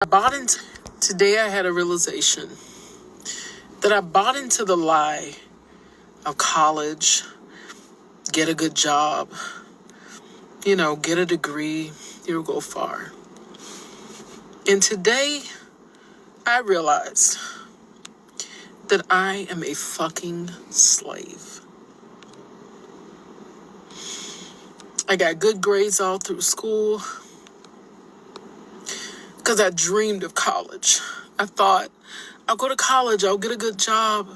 Today I had a realization that I bought into the lie of college, get a good job, get a degree, you'll go far. And today I realized that I am a fucking slave. I got good grades all through school because I dreamed of college. I thought, I'll go to college, I'll get a good job,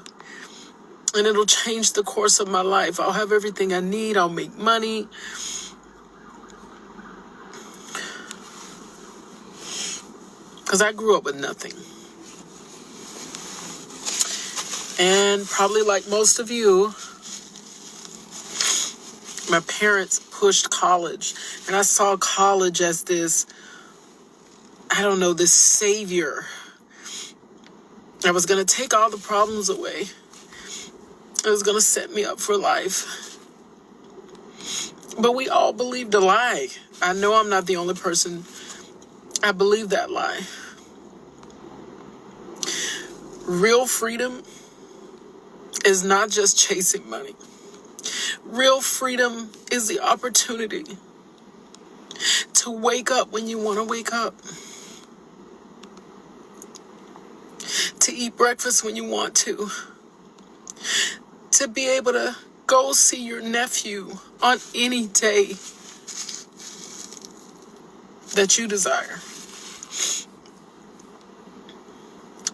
and it'll change the course of my life. I'll have everything I need, I'll make money. Because I grew up with nothing. And probably like most of you, my parents pushed college. And I saw college as this savior. I was going to take all the problems away. It was going to set me up for life. But we all believed a lie. I know I'm not the only person. I believe that lie. Real freedom is not just chasing money. Real freedom is the opportunity to wake up when you want to wake up. To eat breakfast when you want to. To be able to go see your nephew on any day that you desire.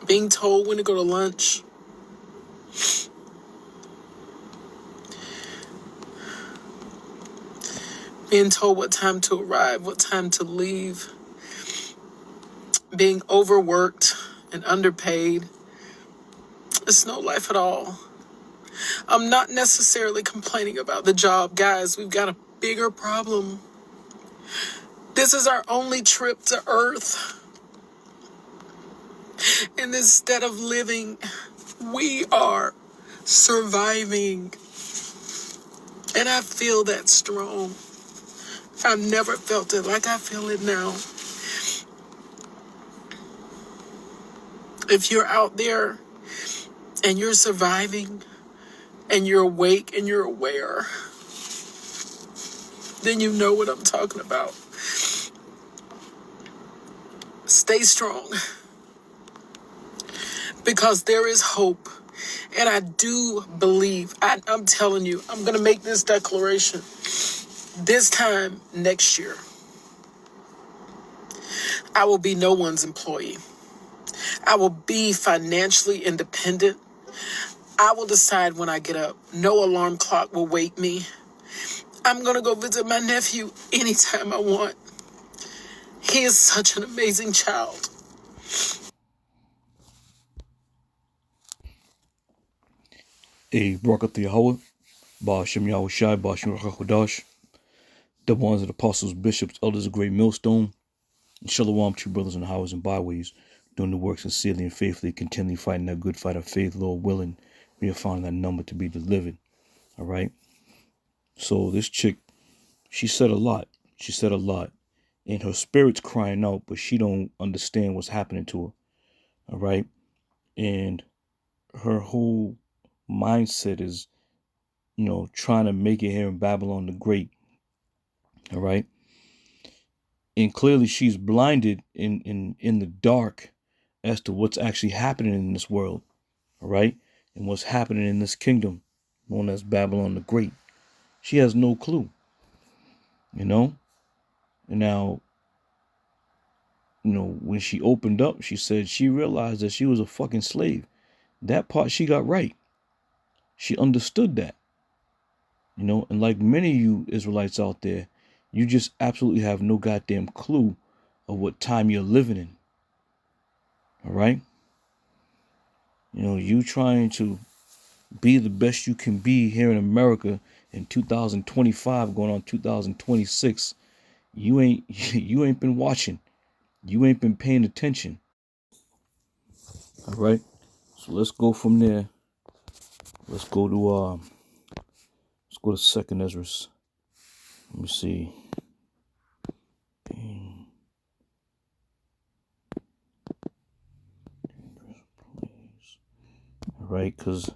Being told when to go to lunch. Being told what time to arrive, what time to leave. Being overworked and underpaid. It's no life at all. I'm not necessarily complaining about the job. Guys, we've got a bigger problem. This is our only trip to Earth. And instead of living, we are surviving. And I feel that strong. I've never felt it like I feel it now. If you're out there and you're surviving and you're awake and you're aware, then you know what I'm talking about. Stay strong. Because there is hope. And I do believe, I'm telling you, I'm going to make this declaration. This time next year, I will be no one's employee. I will be financially independent. I will decide when I get up. No alarm clock will wake me. I'm going to go visit my nephew anytime I want. He is such an amazing child. Barak Yahweh, Ba'ashem Yahushai, Ba'ashem Rachakodash, the ones of the apostles, bishops, elders of Great Millstone, and Shalom to brothers in the highways and byways, doing the work sincerely and faithfully, continually fighting that good fight of faith, Lord willing, we have found that number to be delivered. All right. So this chick, she said a lot. She said a lot. And her spirit's crying out, but she don't understand what's happening to her. All right. And her whole mindset is, trying to make it here in Babylon the Great. All right. And clearly she's blinded in the dark as to what's actually happening in this world. All right. And what's happening in this kingdom known as Babylon the Great. She has no clue. And now, when she opened up, she said she realized that she was a fucking slave. That part she got right. She understood that. And like many of you Israelites out there, you just absolutely have no goddamn clue of what time you're living in. All right? You trying to be the best you can be here in America in 2025 going on 2026. You ain't been watching. You ain't been paying attention. All right? So let's go from there. Let's go to Second Ezra. Let me see. right? Because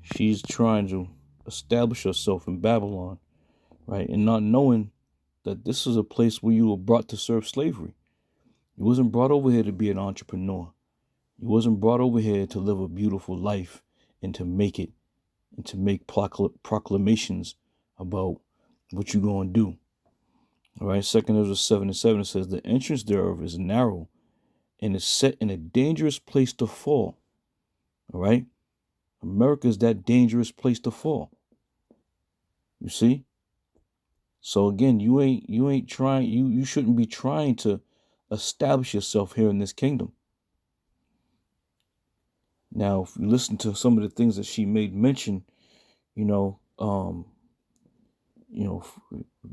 she's trying to establish herself in Babylon, right? And not knowing that this is a place where you were brought to serve slavery. You wasn't brought over here to be an entrepreneur. You wasn't brought over here to live a beautiful life and to make it and to make proclamations about what you're going to do. All right, 2 Ezra 7:7 says, the entrance thereof is narrow and is set in a dangerous place to fall. All right, America is that dangerous place to fall. You see? So again, you ain't trying, you shouldn't be trying to establish yourself here in this kingdom. Now, if you listen to some of the things that she made mention,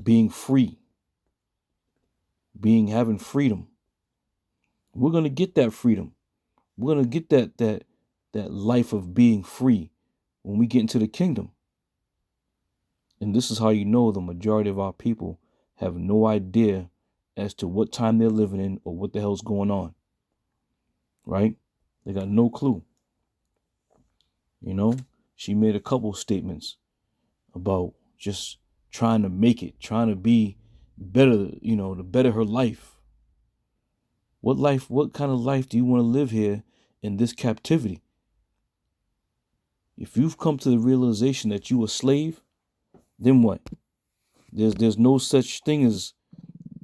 being free, having freedom. We're gonna get that freedom. We're gonna get that life of being free when we get into the kingdom. And this is how you know the majority of our people have no idea as to what time they're living in or what the hell's going on. Right? They got no clue. She made a couple statements about just trying to make it, trying to be better, to better her life. What kind of life do you want to live here in this captivity? If you've come to the realization that you a slave, then what? There's no such thing as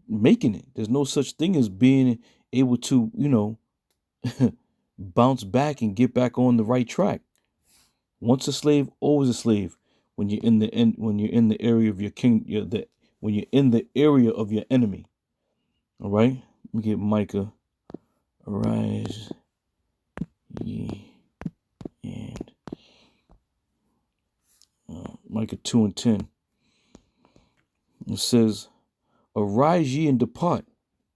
making it. There's no such thing as being able to, bounce back and get back on the right track. Once a slave, always a slave. When you're in the area of your king, when you're in the area of your enemy. All right. Let me get Micah. Arise ye and Micah 2:10. It says, arise ye and depart,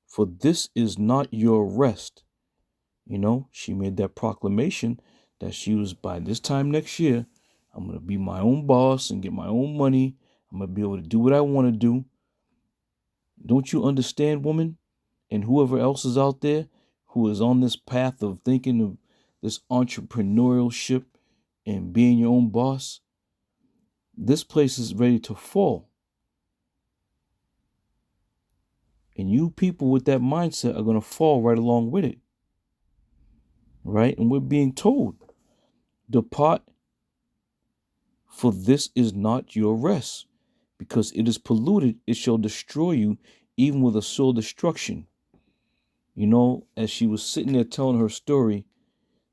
for this is not your rest. She made that proclamation that she was, by this time next year, I'm going to be my own boss and get my own money. I'm going to be able to do what I want to do. Don't you understand, woman? And whoever else is out there who is on this path of thinking of this entrepreneurship and being your own boss, this place is ready to fall. And you people with that mindset are going to fall right along with it. Right? And we're being told, depart, for this is not your rest. Because it is polluted, it shall destroy you, even with a soul destruction. As she was sitting there telling her story,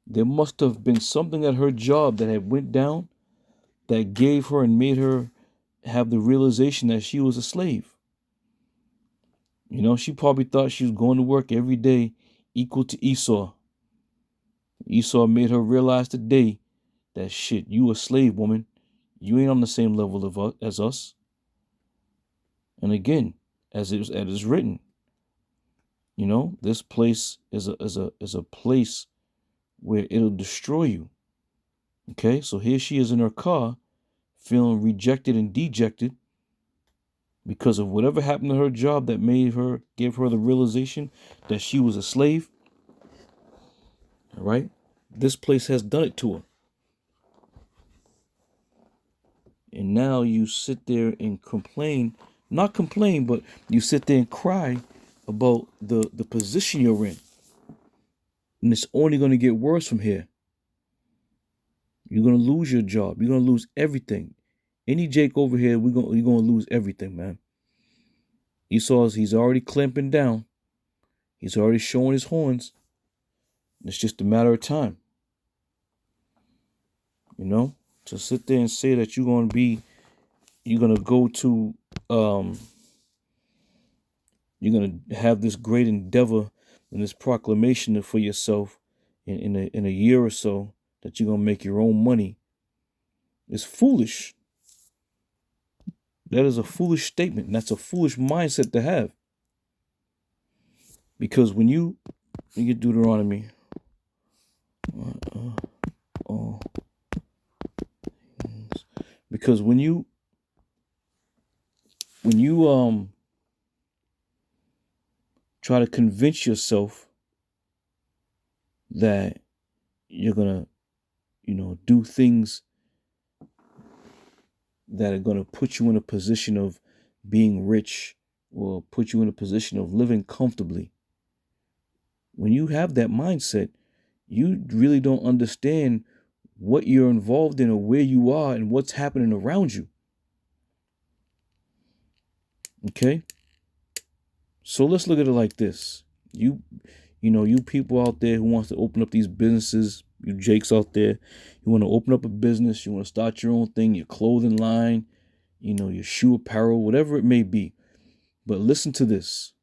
there must have been something at her job that had went down that gave her and made her have the realization that she was a slave. She probably thought she was going to work every day equal to Esau. Esau made her realize today that shit, you a slave, woman. You ain't on the same level as us. And again, as it is written, this place is a place where it'll destroy you. Okay, so here she is in her car, feeling rejected and dejected because of whatever happened to her job that gave her the realization that she was a slave. All right, this place has done it to her. And now you sit there and not complain, but you sit there and cry about the position you're in. And it's only going to get worse from here. You're going to lose your job. You're going to lose everything. Any Jake over here, you're going to lose everything, man. He's already clamping down. He's already showing his horns. It's just a matter of time. To sit there and say that you're going to go to, you're going to have this great endeavor and this proclamation for yourself in a year or so that you're going to make your own money. It's foolish. That is a foolish statement. And that's a foolish mindset to have. Because when you get Deuteronomy, because when you try to convince yourself that you're gonna do things that are going to put you in a position of being rich or put you in a position of living comfortably. When you have that mindset, you really don't understand what you're involved in or where you are and what's happening around you. Okay? So let's look at it like this. You people out there who wants to open up these businesses, you Jakes out there, you want to open up a business, you want to start your own thing, your clothing line, your shoe apparel, whatever it may be. But listen to this.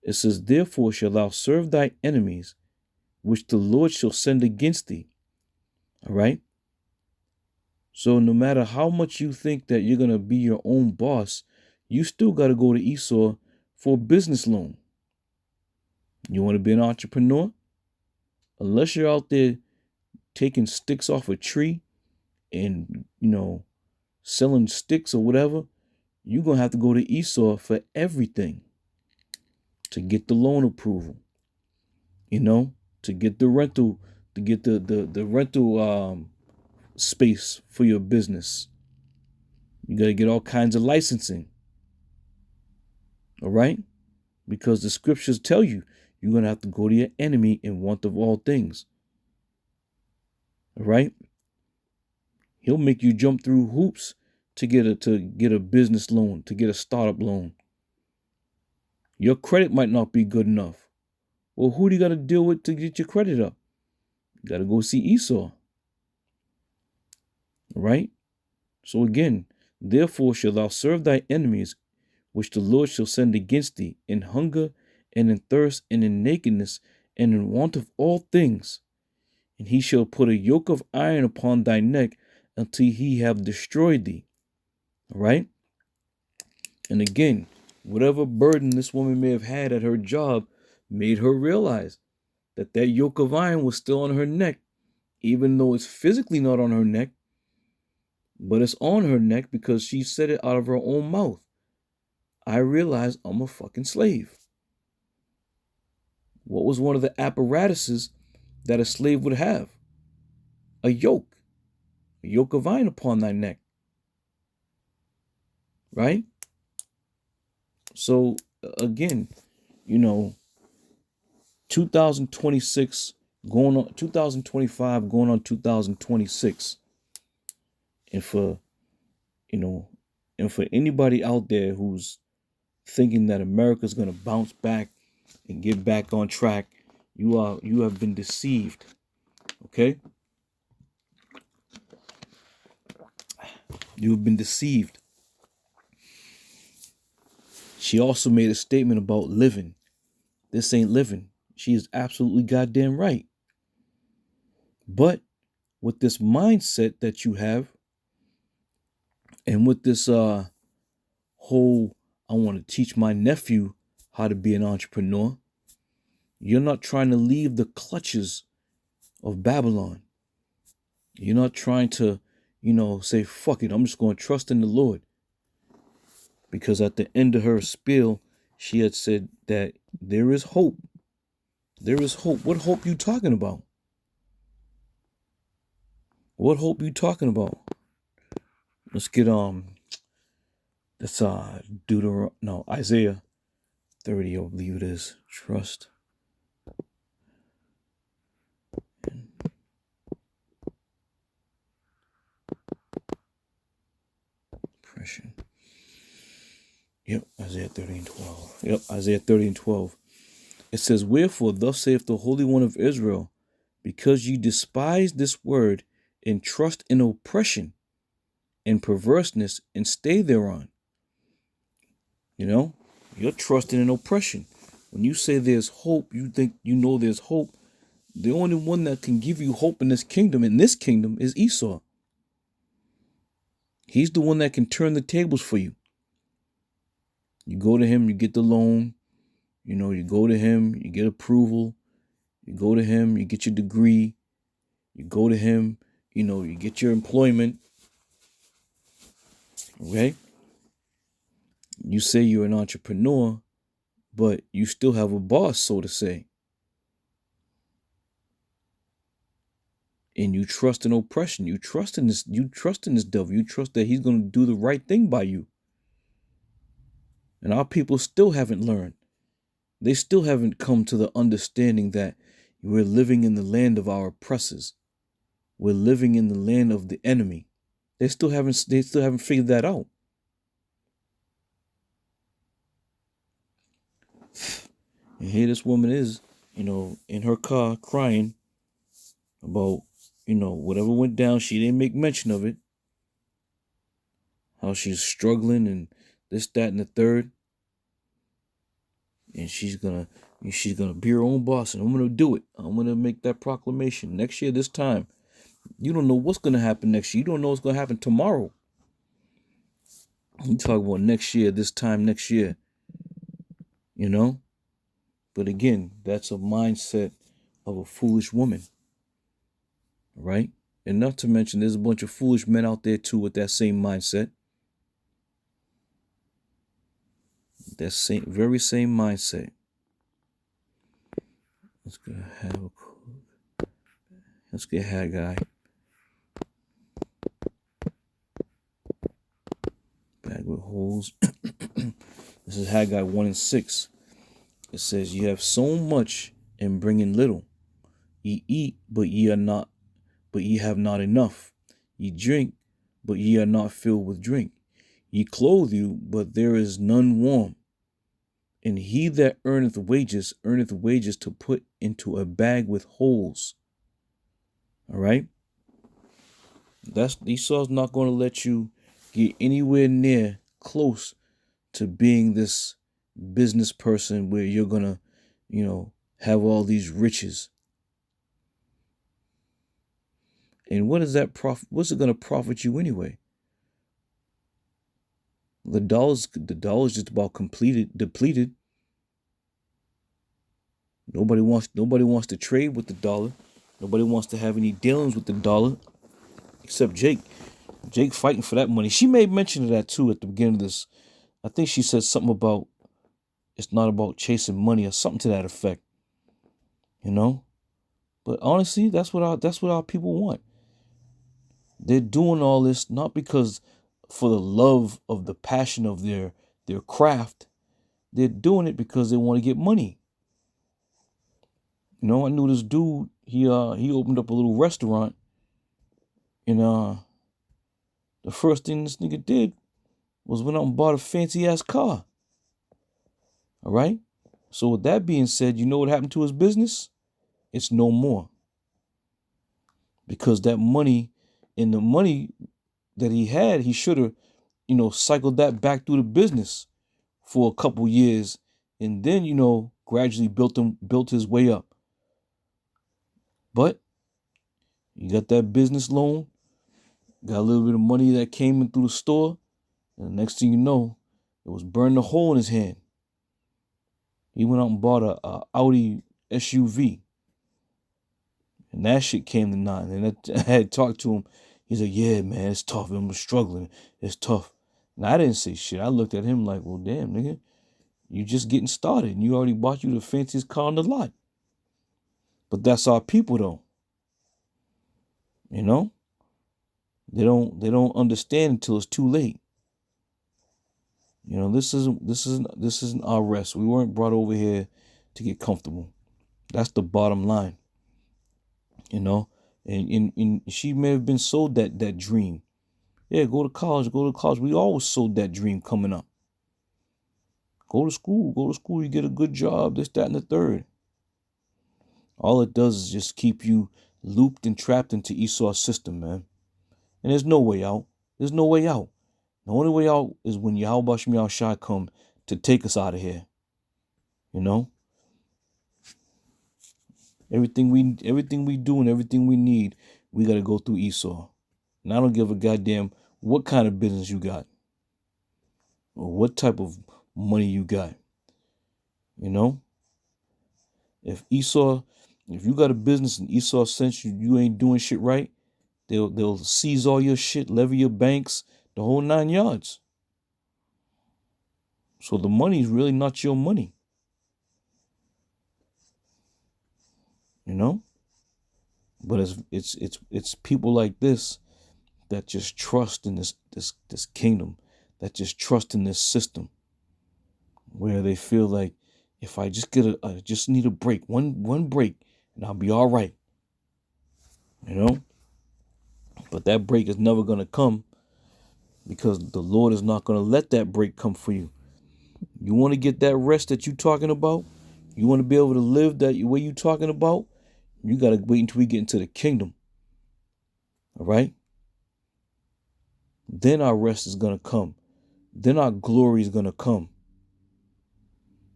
It says, therefore shalt thou serve thy enemies, which the Lord shall send against thee. All right? So no matter how much you think that you're going to be your own boss, you still got to go to Esau for a business loan. You want to be an entrepreneur? Unless you're out there taking sticks off a tree and, selling sticks or whatever, you're going to have to go to Esau for everything to get the loan approval, to get the rental, to get the rental space for your business. You got to get all kinds of licensing. All right? Because the scriptures tell you you're going to have to go to your enemy in want of all things. All right? He'll make you jump through hoops to get a business loan, to get a startup loan. Your credit might not be good enough. Well, who do you got to deal with to get your credit up? You got to go see Esau. All right? So again, therefore shalt thou serve thy enemies, which the Lord shall send against thee, in hunger and in thirst and in nakedness and in want of all things. And he shall put a yoke of iron upon thy neck until he have destroyed thee. All right? And again, whatever burden this woman may have had at her job made her realize that that yoke of iron was still on her neck, even though it's physically not on her neck, but it's on her neck because she said it out of her own mouth. I realize I'm a fucking slave. What was one of the apparatuses that a slave would have? A yoke of iron upon thy neck. Right? So again, 2026 going on 2025 going on 2026. And for anybody out there who's thinking that America's going to bounce back and get back on track, you have been deceived. Okay? You have been deceived. She also made a statement about living. This ain't living. She is absolutely goddamn right. But with this mindset that you have, and with this whole, I want to teach my nephew how to be an entrepreneur, you're not trying to leave the clutches of Babylon. You're not trying to, say, fuck it, I'm just going to trust in the Lord. Because at the end of her spiel, she had said that there is hope. There is hope. What hope you talking about? What hope you talking about? Let's get that's Isaiah 30, I believe it is. Trust. Oppression. Yep, Isaiah 30 and 12. Yep, Isaiah 30 and 12. It says, wherefore, thus saith the Holy One of Israel, because ye despise this word, and trust in oppression and perverseness, and stay thereon. You're trusting in oppression. When you say there's hope, you think there's hope. The only one that can give you hope in this kingdom, is Esau. He's the one that can turn the tables for you. You go to him, you get the loan. You go to him, you get approval. You go to him, you get your degree. You go to him, you get your employment. Okay? You say you're an entrepreneur, but you still have a boss, so to say. And you trust in oppression. You trust in this devil. You trust that he's going to do the right thing by you. And our people still haven't learned. They still haven't come to the understanding that we're living in the land of our oppressors. We're living in the land of the enemy. They still haven't figured that out. And here this woman is, in her car crying about, whatever went down. She didn't make mention of it. How she's struggling and this, that, and the third. And she's gonna be her own boss, and I'm gonna do it. I'm gonna make that proclamation next year, this time. You don't know what's gonna happen next year. You don't know what's gonna happen tomorrow. You talk about next year, this time next year. But again, that's a mindset of a foolish woman, right? And not to mention, there's a bunch of foolish men out there too with that same mindset. That very same mindset. Let's get Haggai. Bag with holes. This is Haggai 1:6. It says, "You have sown much and bring in little. Ye eat, but ye have not enough. Ye drink, but ye are not filled with drink. Ye clothe you, but there is none warm. And he that earneth wages to put into a bag with holes." All right? Esau's not going to let you get anywhere near close to being this business person where you're going to, have all these riches. And what is that profit? What's it going to profit you anyway? The dollar's just about depleted. Nobody wants to trade with the dollar. Nobody wants to have any dealings with the dollar, except Jake. Jake fighting for that money. She made mention of that too at the beginning of this. I think she said something about it's not about chasing money or something to that effect. But honestly, that's what our people want. They're doing all this not because for the love of the passion of their craft. They're doing it because they want to get money. I knew this dude. He opened up a little restaurant, and the first thing this nigga did was went out and bought a fancy ass car. All right. So with that being said, you know what happened to his business? It's no more. Because that money, and the money that he had, he should have, cycled that back through the business for a couple years, and then, gradually built his way up. But you got that business loan, got a little bit of money that came in through the store, and the next thing you know, it was burning a hole in his hand. He went out and bought a Audi SUV. And that shit came to naught. And I had talked to him. He's like, "Yeah, man, it's tough. I'm struggling. It's tough." And I didn't say shit. I looked at him like, "Well, damn, nigga, you just getting started. And you already bought you the fanciest car on the lot." But that's our people, though. They don't understand until it's too late. This isn't our rest. We weren't brought over here to get comfortable. That's the bottom line. And she may have been sold that dream. Yeah, go to college. We always sold that dream coming up. Go to school, you get a good job, this, that, and the third. All it does is just keep you looped and trapped into Esau's system, man. And there's no way out. There's no way out. The only way out is when Yahweh Shem Yahushai come to take us out of here. Everything we do and everything we need, we gotta go through Esau. And I don't give a goddamn what kind of business you got or what type of money you got. If you got a business and Esau sent you ain't doing shit right, they'll seize all your shit, levy your banks, the whole 9 yards. So the money is really not your money. But it's people like this that just trust in this kingdom, that just trust in this system, where they feel like if I just I just need a break, one break, and I'll be all right, you know. But that break is never gonna come because the Lord is not gonna let that break come for you. You want to get that rest that you're talking about? You want to be able to live that way you're talking about? You gotta wait until we get into the kingdom. All right? Then our rest is gonna come. Then our glory is gonna come.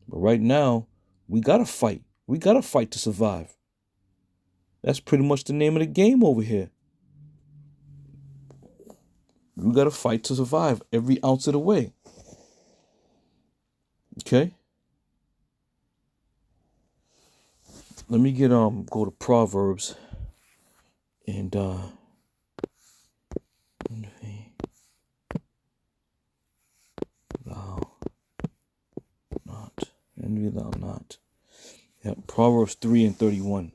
But right now, we gotta fight. We gotta fight to survive. That's pretty much the name of the game over here. We gotta fight to survive every ounce of the way. Okay? Let me go to Proverbs and envy thou not. Yeah, Proverbs 3:31.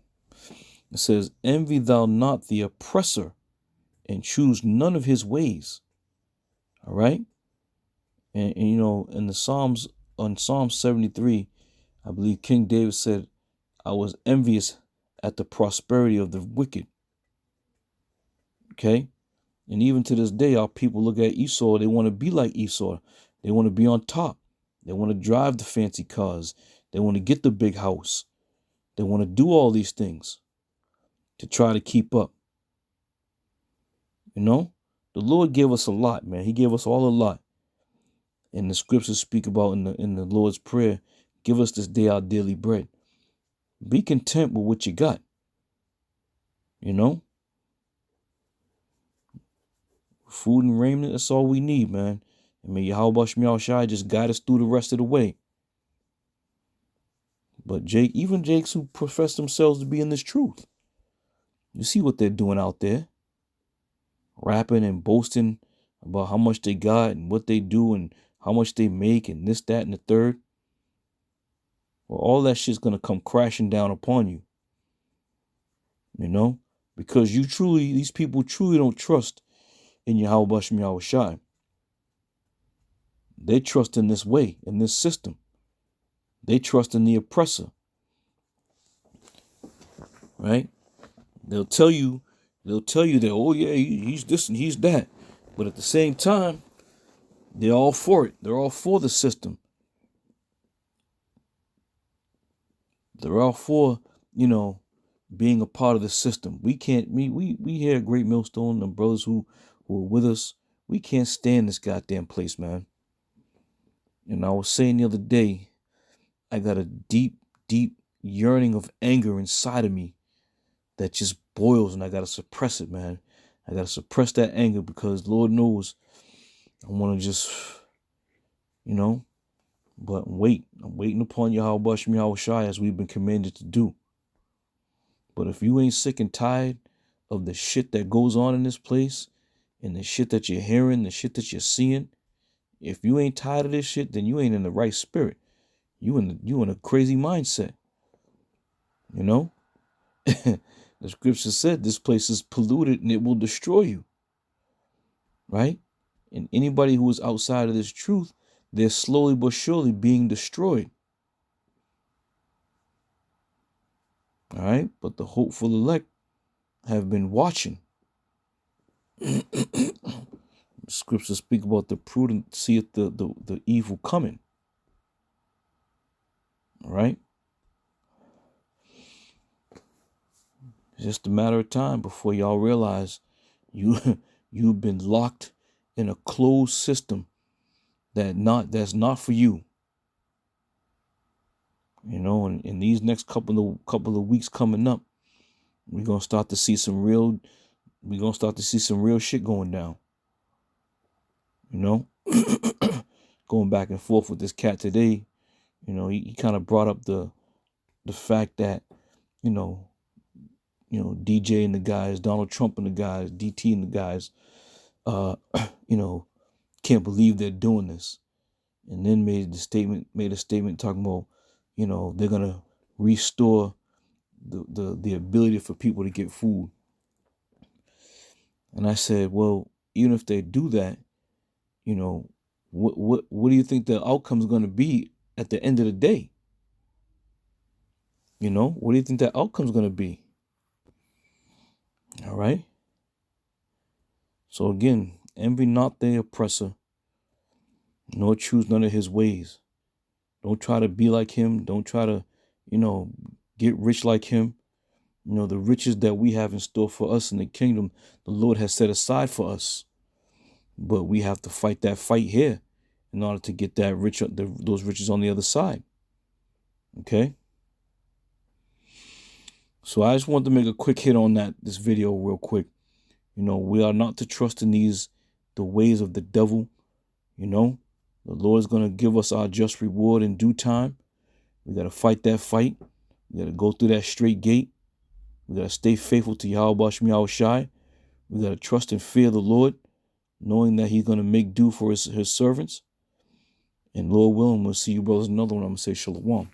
It says, envy thou not the oppressor, and choose none of his ways. All right? And you know, in the Psalms, on Psalm 73, I believe King David said, I was envious at the prosperity of the wicked. Okay? And even to this day, our people look at Esau, they want to be like Esau. They want to be on top. They want to drive the fancy cars. They want to get the big house. They want to do all these things to try to keep up. You know, the Lord gave us a lot, man. He gave us all a lot. And the scriptures speak about in the Lord's Prayer, give us this day our daily bread. Be content with what you got. You know, food and raiment, that's all we need, man. And may Yahweh Shemiah Shai just guide us through the rest of the way. But even Jakes who profess themselves to be in this truth, you see what they're doing out there. Rapping and boasting about how much they got and what they do and how much they make and this, that, and the third. Well, all that shit's going to come crashing down upon you. You know? Because these people truly don't trust in Yahweh Shemiah Shai. They trust in this way, in this system. They trust in the oppressor. Right? They'll tell you that, oh yeah, he's this and he's that. But at the same time, they're all for it. They're all for the system. They're all for, you know, being a part of the system. We can't, we here at Great Millstone, the brothers who are with us, we can't stand this goddamn place, man. And I was saying the other day, I got a deep, deep yearning of anger inside of me that just boils, and I gotta suppress it, man. I gotta suppress that anger because Lord knows I want to just, you know, but I'm waiting upon Yahweh Shemiah Shai as we've been commanded to do. But if you ain't sick and tired of the shit that goes on in this place and the shit that you're hearing, the shit that you're seeing, if you ain't tired of this shit, then you ain't in the right spirit. You in a crazy mindset. You know? The scripture said this place is polluted and it will destroy you. Right? And anybody who is outside of this truth, they're slowly but surely being destroyed. All right? But the hopeful elect have been watching. The scriptures speak about the prudent seeth the evil coming. All right? It's just a matter of time before y'all realize you've been locked in a closed system that's not for you. You know, and in these next couple of weeks coming up, we're gonna start to see some real shit going down. You know? Going back and forth with this cat today, you know, he kind of brought up the fact that, you know, DJ and the guys, Donald Trump and the guys, DT and the guys, you know, can't believe they're doing this. And then made a statement talking about, you know, they're gonna restore the ability for people to get food. And I said, well, even if they do that, you know, what do you think the outcome is going to be at the end of the day? You know, what do you think that outcome is going to be? All right. So again, envy not the oppressor, nor choose none of his ways. Don't try to be like him. Don't try to, get rich like him. The riches that we have in store for us in the kingdom, the Lord has set aside for us. But we have to fight that fight here in order to get that those riches on the other side. Okay? So I just wanted to make a quick hit on this video real quick. We are not to trust in the ways of the devil. The Lord is going to give us our just reward in due time. We got to fight that fight. We got to go through that straight gate. We got to stay faithful to Yahweh Shem Yahushai. We got to trust and fear the Lord, knowing that he's going to make due for his servants. And Lord willing, we'll see you brothers another one. I'm going to say shalom.